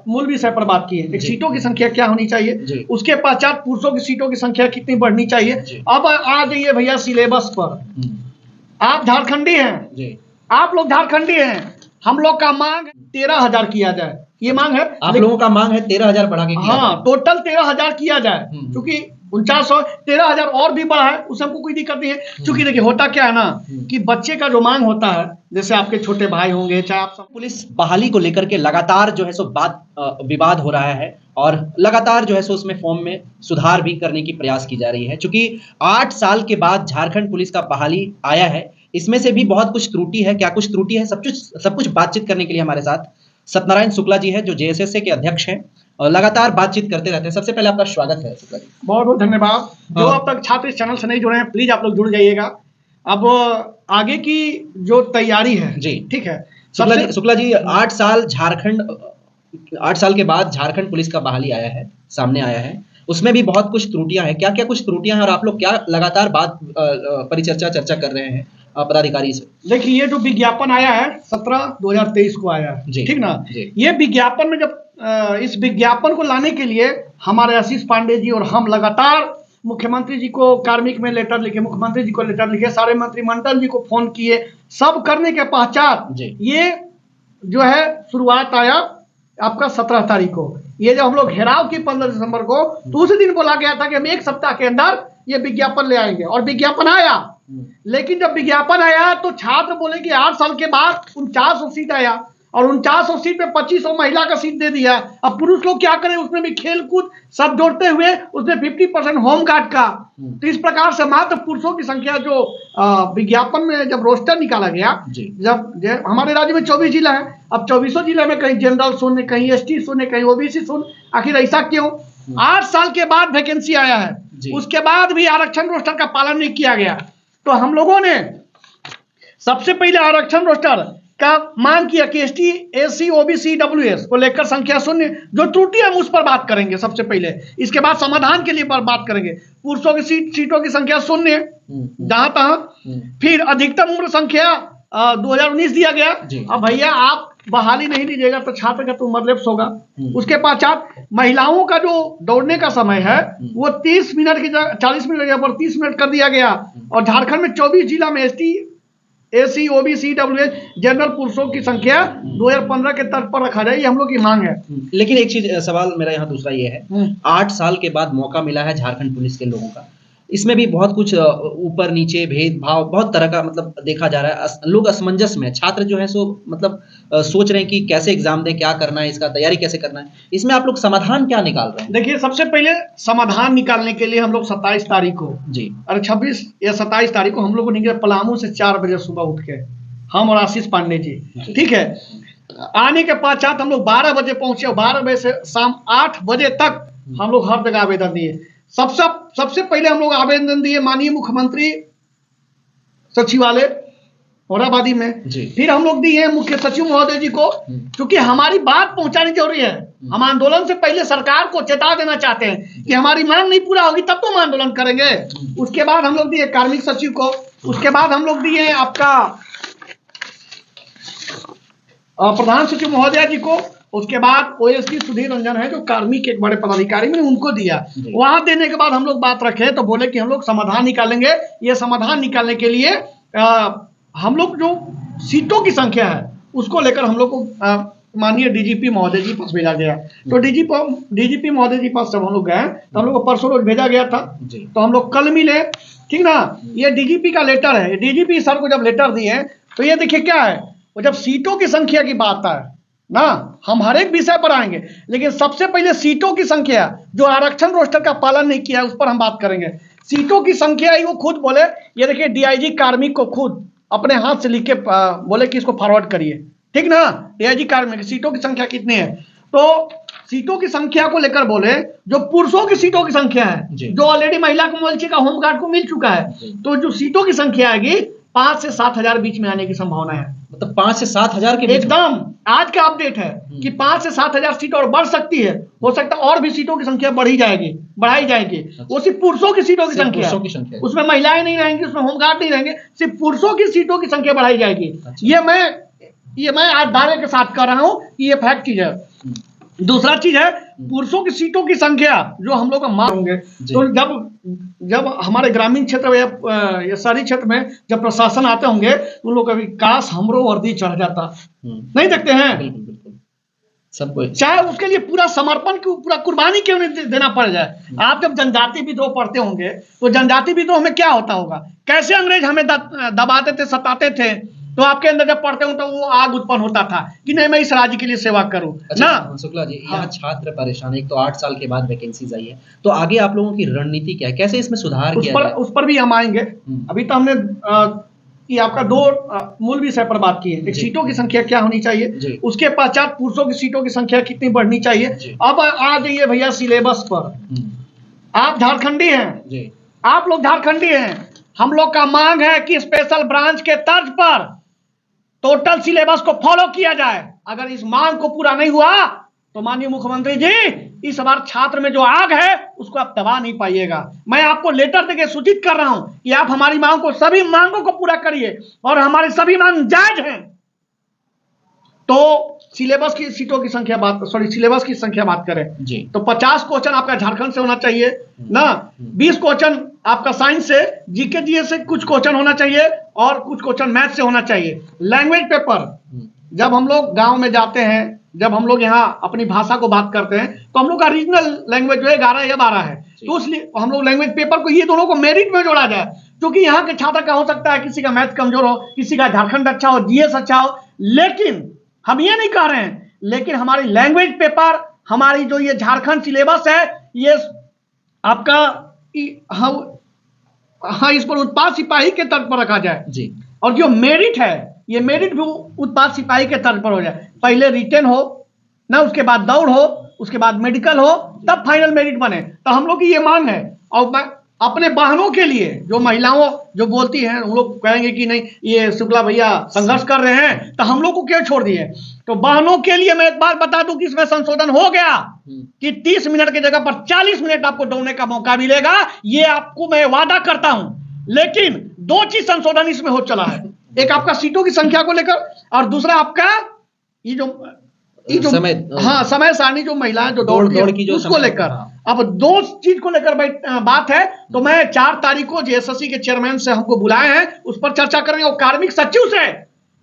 मूल विषय पर बात की है। एक सीटों की संख्या क्या होनी चाहिए, उसके पश्चात पुरुषों की सीटों की संख्या कितनी बढ़नी चाहिए। अब आ जाइए भैया सिलेबस पर। आप झारखंडी हैं, आप लोग झारखंडी हैं, हम लोग का मांग 13,000 किया जाए, ये मांग है। आप लोगों का मांग है 13,000 बढ़ा के किया हाँ, टोटल 13,000 किया जाए, क्योंकि 4900 13,000 और भी बढ़ा है, उससे हमको कोई दिक्कत नहीं है। क्योंकि देखिए होता क्या है ना कि बच्चे का जो मांग होता है, जैसे आपके छोटे भाई होंगे, चाहे आप सब। पुलिस बहाली को लेकर के लगातार जो है सो विवाद हो रहा है और लगातार जो है सो उसमें फॉर्म में सुधार भी करने की प्रयास की जा रही है। चूंकि 8 साल के बाद झारखंड पुलिस का बहाली आया है, इसमें से भी बहुत कुछ त्रुटि है। क्या कुछ त्रुटि है, सब कुछ बातचीत करने के लिए हमारे साथ सत्यनारायण शुक्ला जी है, जो जेएसएसए के अध्यक्ष हैं और लगातार बातचीत करते रहते हैं। सबसे पहले आपका स्वागत है शुक्ला जी। बहुत बहुत धन्यवाद। जो अब तक छात्र इस चैनल से नहीं जुड़े हैं, प्लीज आप लोग जुड़ जाइएगा। अब आगे की जो तैयारी है जी, ठीक है। शुक्ला जी 8 साल के बाद झारखंड पुलिस का बहाली आया है, सामने आया है, उसमें भी बहुत कुछ त्रुटियां हैं। क्या क्या कुछ त्रुटियां हैं और आप लोग क्या लगातार चर्चा कर रहे हैं पदाधिकारी से? देखिए, ये जो विज्ञापन आया है 17/2023 को आया है, ठीक ना। ये विज्ञापन में जब इस विज्ञापन को लाने के लिए हमारे आशीष पांडे जी और हम लगातार मुख्यमंत्री जी को कार्मिक में लेटर लिखे, मुख्यमंत्री जी को लेटर लिखे, सारे मंत्रिमंडल जी को फोन किए, सब करने के पश्चात ये जो है शुरुआत आया आपका 17 तारीख को। ये जब हम लोग घेराव की 15 दिसंबर को, तो उसी दिन बोला गया था कि हम 1 सप्ताह के अंदर ये विज्ञापन ले आएंगे, और विज्ञापन आया। लेकिन जब विज्ञापन आया तो छात्र बोले कि 8 साल के बाद 4900 सीट आया, और 4900 सीट में 2500 महिला का सीट दे दिया। अब पुरुष लोग क्या करें, उसमें भी खेल कूद सब जोड़ते हुए उसमें 50% होमगार्ड का। तो इस प्रकार से मात्र पुरुषों की संख्या जो विज्ञापन में जब रोस्टर निकाला गया, जब हमारे राज्य में 24 जिला है, अब 24 जिले में कहीं जनरल शून्य, कहीं एसटी शून्य, कहीं ओबीसी शून्य। आखिर ऐसा क्यों? 8 साल के बाद वैकेंसी आया है, उसके बाद भी आरक्षण रोस्टर का पालन नहीं किया गया। तो हम लोगों ने सबसे पहले आरक्षण रोस्टर का मांग किया कि एसटी, एससी, ओबीसी, डब्ल्यूएस को लेकर संख्या शून्य, जो त्रुटि हम उस पर बात करेंगे सबसे पहले। इसके बाद समाधान के लिए बात करेंगे। पुरुषों की सीटों की संख्या शून्य जहां तहां। फिर अधिकतम उम्र संख्या 2019 दिया गया। अब भैया आप बहाली नहीं दीजिएगा तो छात्र का तो उम्र लैप्स होगा। उसके पश्चात महिलाओं का जो दौड़ने का समय है वो 30 मिनट की जगह 40 मिनट की जगह पर 30 मिनट कर दिया गया। और झारखंड में 24 जिला में ST, SC, OBC, WS, general पुरुषों की संख्या 2015 के तर्ज पर रखा जाए, ये हम लोग की मांग है। लेकिन एक चीज, सवाल मेरा यहाँ दूसरा ये है, 8 साल के बाद मौका मिला है झारखंड पुलिस के लोगों का, इसमें भी बहुत कुछ ऊपर नीचे भेदभाव बहुत तरह का मतलब देखा जा रहा है। लोग असमंजस में, छात्र जो है सो मतलब सोच रहे हैं कि कैसे एग्जाम दें, क्या करना है, इसका तैयारी कैसे करना है। इसमें आप लोग समाधान क्या निकाल रहे हैं? देखिए, सबसे पहले समाधान निकालने के लिए हम लोग 27 तारीख को जी, और 26 या 27 तारीख को हम लोग निकले पलामू से 4 बजे सुबह उठ के, हम और आशीष पांडे जी, ठीक है। आने के पश्चात हम लोग 12 बजे पहुंचे, 12 बजे से शाम 8 बजे तक हम लोग हर जगह आवेदन दिए। सबसे पहले हम लोग आवेदन दिए माननीय मुख्यमंत्री सचिवालय औरंगाबादी में। फिर हम लोग दिए मुख्य सचिव महोदय जी को, क्योंकि हमारी बात पहुंचानी जरूरी है। हम आंदोलन से पहले सरकार को चेता देना चाहते हैं कि हमारी मांग नहीं पूरा होगी तब तो हम आंदोलन करेंगे। उसके बाद हम लोग दिए कार्मिक सचिव को, उसके बाद हम लोग दिए आपका प्रधान सचिव महोदय जी को, उसके बाद ओएसडी सुधीर रंजन है जो कार्मिक के एक बड़े पदाधिकारी, मैंने उनको दिया। वहां देने के बाद हम लोग बात रखे तो बोले कि हम लोग समाधान निकालेंगे। ये समाधान निकालने के लिए हम लोग जो सीटों की संख्या है उसको लेकर हम लोग को माननीय डीजीपी महोदय जी पास भेजा गया। तो डीजीपी महोदय जी पास जब हम लोग गए तो हम लोग को परसों रोज भेजा गया था, तो हम लोग कल मिले, ठीक ना। ये डीजीपी का लेटर है। डीजीपी सर को जब लेटर दिए तो ये देखिए क्या है, वो जब सीटों की संख्या की बात है ना, हम हर एक विषय पर आएंगे, लेकिन सबसे पहले सीटों की संख्या, जो आरक्षण रोस्टर का पालन नहीं किया है उस पर हम बात करेंगे। सीटों की संख्या ही वो खुद बोले, ये देखिए डीआईजी कार्मिक को खुद अपने हाथ से लिख के बोले कि इसको फॉरवर्ड करिए, ठीक ना। डीआईजी कार्मिक सीटों की संख्या कितनी है, तो सीटों की संख्या को लेकर बोले जो पुरुषों की सीटों की संख्या है, जो ऑलरेडी महिला कमोलची का होमगार्ड को मिल चुका है, तो जो सीटों की संख्या आएगी 5 से 7 हजार बीच में आने की संभावना है। मतलब 5 से 7 हजार के एकदम आज का अपडेट है कि 5 से 7 हजार सीट और बढ़ सकती है, हो सकता है और भी सीटों की संख्या बढ़ाई जाएगी। वो सिर्फ पुरुषों की सीटों की संख्या, उसमें महिलाएं नहीं रहेंगी, उसमें होमगार्ड नहीं रहेंगे, सिर्फ पुरुषों की सीटों की संख्या बढ़ाई जाएगी। ये मैं आज दावे के साथ कर रहा हूं कि ये फैक्ट चीज है। दूसरा चीज है पुरुषों की सीटों की संख्या जो हम लोग का मांग होंगे, तो जब हमारे ग्रामीण क्षेत्र में या शहरी क्षेत्र में जब प्रशासन आते होंगे तो लोग कभी काश हमरो वर्दी चढ़ जाता, नहीं देखते हैं सब कोई, चाहे उसके लिए पूरा समर्पण की पूरा कुर्बानी क्यों नहीं देना पड़ जाए। आप जब जनजाति विद्रोह पढ़ते होंगे तो जनजाति विद्रोह में क्या होता होगा, कैसे अंग्रेज हमें दबाते थे, सताते थे, तो आपके अंदर जब पढ़ते हो तो वो आग उत्पन्न होता था कि नहीं मैं इस राज्य के लिए सेवा करूं। अच्छा, ना शुक्ला जी, यहाँ छात्र परेशान है, एक तो 8 साल के बाद वैकेंसीज आई है, तो आगे आप लोगों की रणनीति क्या है, कैसे इसमें सुधार किया जाए? उस पर भी हम आएंगे। अभी तो हमने कि आपका दो मूल विषय पर बात की है, एक सीटों की संख्या क्या होनी चाहिए, उसके पश्चात पुरुषों की सीटों की संख्या कितनी बढ़नी चाहिए। अब आ जाइए भैया सिलेबस पर। आप झारखंडी हैं, आप लोग झारखंडी हैं, हम लोग का मांग है कि स्पेशल ब्रांच के तर्ज पर टोटल सिलेबस को फॉलो किया जाए। अगर इस मांग को पूरा नहीं हुआ तो माननीय मुख्यमंत्री जी इस बार छात्र में जो आग है उसको आप दबा नहीं पाइएगा। मैं आपको लेटर देके सूचित कर रहा हूं कि आप हमारी मांग को, सभी मांगों को पूरा करिए और हमारी सभी मांग जायज हैं। तो सिलेबस की सीटों की संख्या सिलेबस की संख्या बात करें जी, तो 50 क्वेश्चन आपका झारखंड से होना चाहिए ना, 20 क्वेश्चन आपका साइंस से, जीके जीएस से कुछ क्वेश्चन होना चाहिए और कुछ क्वेश्चन मैथ से होना चाहिए। लैंग्वेज पेपर, जब हम लोग गांव में जाते हैं, जब हम लोग यहाँ अपनी भाषा को बात करते हैं तो हम लोग का रीजनल लैंग्वेज जो है 11 या 12 है, तो इसलिए हम लोग लैंग्वेज पेपर को, ये दोनों को मेरिट में जोड़ा जाए। क्योंकि यहाँ के छात्र का हो सकता है किसी का मैथ कमजोर हो, किसी का झारखंड अच्छा हो, जीएस अच्छा हो, लेकिन हम ये नहीं कह रहे हैं, लेकिन हमारी लैंग्वेज पेपर, हमारी जो ये झारखंड सिलेबस है, ये आपका हाँ इस पर उत्पाद सिपाही के तर्ज पर रखा जाए जी। और जो मेरिट है, ये मेरिट भी उत्पाद सिपाही के तर्ज पर हो जाए। पहले रिटेन हो ना, उसके बाद दौड़ हो, उसके बाद मेडिकल हो, तब फाइनल मेरिट बने। तो हम लोग की ये मांग है। और मैं अपने बहनों के लिए, जो महिलाओं जो बोलती हैं, हम लोग कहेंगे कि नहीं ये शुक्ला भैया संघर्ष कर रहे हैं तो हम लोग को क्यों छोड़ दिए, तो बहनों के लिए मैं एक बात बता दूं कि इसमें संशोधन हो गया कि 30 मिनट की जगह पर 40 मिनट आपको दौड़ने का मौका मिलेगा, ये आपको मैं वादा करता हूं। लेकिन 2 चीज संशोधन इसमें हो चला है, एक आपका सीटों की संख्या को लेकर और दूसरा आपका ये जो समय सारणी, जो महिलाएं जो दौड़ की जो उसको लेकर। अब 2 चीज को लेकर बात है, तो मैं 4 तारीख को जेएसएससी के चेयरमैन से हमको बुलाए हैं, उस पर चर्चा करेंगे और कार्मिक सचिव से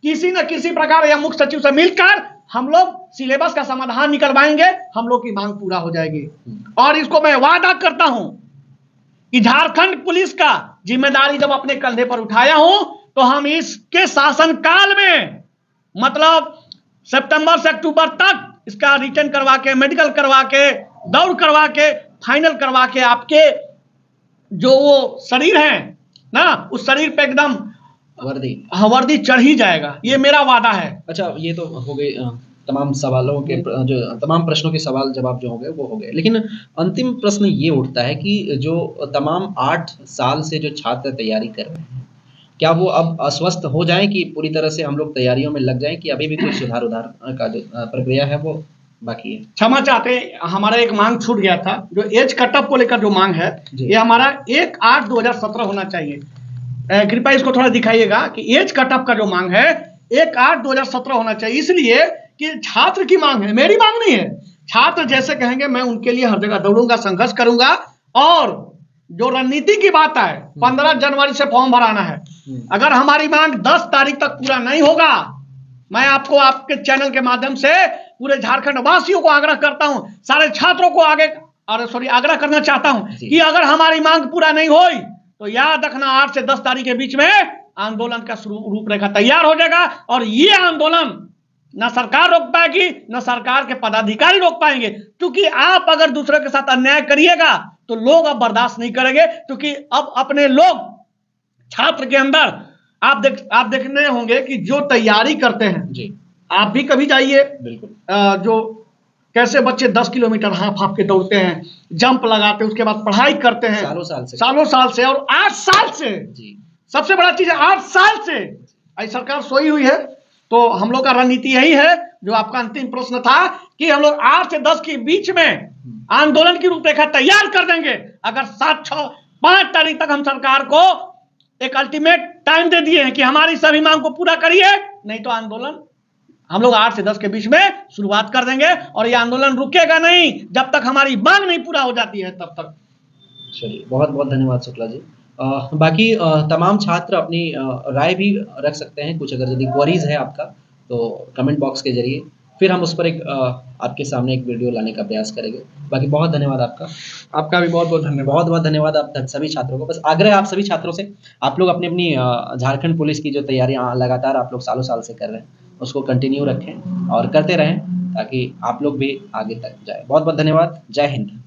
किसी न किसी प्रकार या मुख्य सचिव से मिलकर हम लोग सिलेबस का समाधान निकलवाएंगे, हम लोग की मांग पूरा हो जाएगी। और इसको मैं वादा करता हूं कि झारखंड पुलिस का जिम्मेदारी जब अपने कंधे पर उठाया हूं तो हम इसके शासनकाल में, मतलब सितंबर से अक्टूबर तक इसका रिटर्न करवा के, मेडिकल करवा के, दौड़ करवा के, फाइनल करवा के आपके जो वो शरीर है ना, उस शरीर पे एकदम वर्दी चढ़ ही जाएगा, ये मेरा वादा है। अच्छा, ये तो हो गई तमाम सवालों के जो तमाम प्रश्नों के सवाल जवाब जो हो गए वो हो गए, लेकिन अंतिम प्रश्न ये उठता है कि जो तमाम 8 साल से जो छात्र तैयारी कर रहे हैं, क्या वो अब अस्वस्थ हो जाएं कि पूरी तरह से हम लोग तैयारियों में लग जाएं, कि अभी भी कोई सुधार का जो प्रक्रिया है वो बाकी है? क्षमा चाहते हैं, हमारा एक मांग छूट गया था, जो एज कटअप को लेकर जो मांग है, ये हमारा 1/8/2017 होना चाहिए। कृपया इसको थोड़ा दिखाइएगा कि एज कटअप का जो मांग है 1/8/2017 होना चाहिए, इसलिए कि छात्र की मांग है, मेरी मांग नहीं है। छात्र जैसे कहेंगे मैं उनके लिए हर जगह दौड़ूंगा, संघर्ष करूंगा। और जो रणनीति की बात है, 15 जनवरी से फॉर्म भराना है। अगर हमारी मांग 10 तारीख तक पूरा नहीं होगा, मैं आपको आपके चैनल के माध्यम से पूरे झारखंड वासियों को आग्रह करता हूं, सारे छात्रों को आग्रह करना चाहता हूं कि अगर हमारी मांग पूरा नहीं हुई तो याद रखना 8 से 10 तारीख के बीच में आंदोलन का रूपरेखा तैयार हो जाएगा। और ये आंदोलन न सरकार रोक पाएगी, न सरकार के पदाधिकारी रोक पाएंगे, क्योंकि आप अगर दूसरे के साथ अन्याय करिएगा तो लोग अब बर्दाश्त नहीं करेंगे। क्योंकि अब अपने लोग छात्र के अंदर आप देखने होंगे कि जो तैयारी करते हैं जी, आप भी कभी जाइए, बिल्कुल जो कैसे बच्चे 10 किलोमीटर हाफ के दौड़ते हैं, जंप लगाते हैं, उसके बाद पढ़ाई करते हैं सालों साल से और 8 साल से जी। सबसे बड़ा चीज है 8 साल से ऐसी सरकार सोई हुई है। तो हम लोग का रणनीति यही है, जो आपका अंतिम प्रश्न था कि हम लोग 8 से 10 के बीच में आंदोलन की रूपरेखा तैयार कर देंगे। अगर 7, 6, 5 तारीख तक हम सरकार को एक अल्टीमेट टाइम दे दिए हैं कि हमारी सभी मांग को पूरा करिए, नहीं तो आंदोलन हम लोग 8 से 10 के बीच में शुरुआत कर देंगे और ये आंदोलन रुकेगा नहीं जब तक हमारी मांग नहीं पूरा हो जाती है तब तक। चलिए, बहुत बहुत धन्यवाद शुक्ला जी। बाकी तमाम छात्र अपनी राय भी रख सकते हैं, कुछ अगर यदि क्वेरीज है आपका तो कमेंट बॉक्स के जरिए, फिर हम उस पर एक आपके सामने एक वीडियो लाने का प्रयास करेंगे। बाकी बहुत धन्यवाद आपका। आपका भी बहुत बहुत धन्यवाद। बहुत बहुत धन्यवाद आप सभी छात्रों को। बस आग्रह आप सभी छात्रों से, आप लोग अपनी अपनी झारखंड पुलिस की जो तैयारियां लगातार आप लोग सालों साल से कर रहे हैं उसको कंटिन्यू रखें और करते रहें ताकि आप लोग भी आगे तक जाए। बहुत बहुत धन्यवाद। जय हिंद।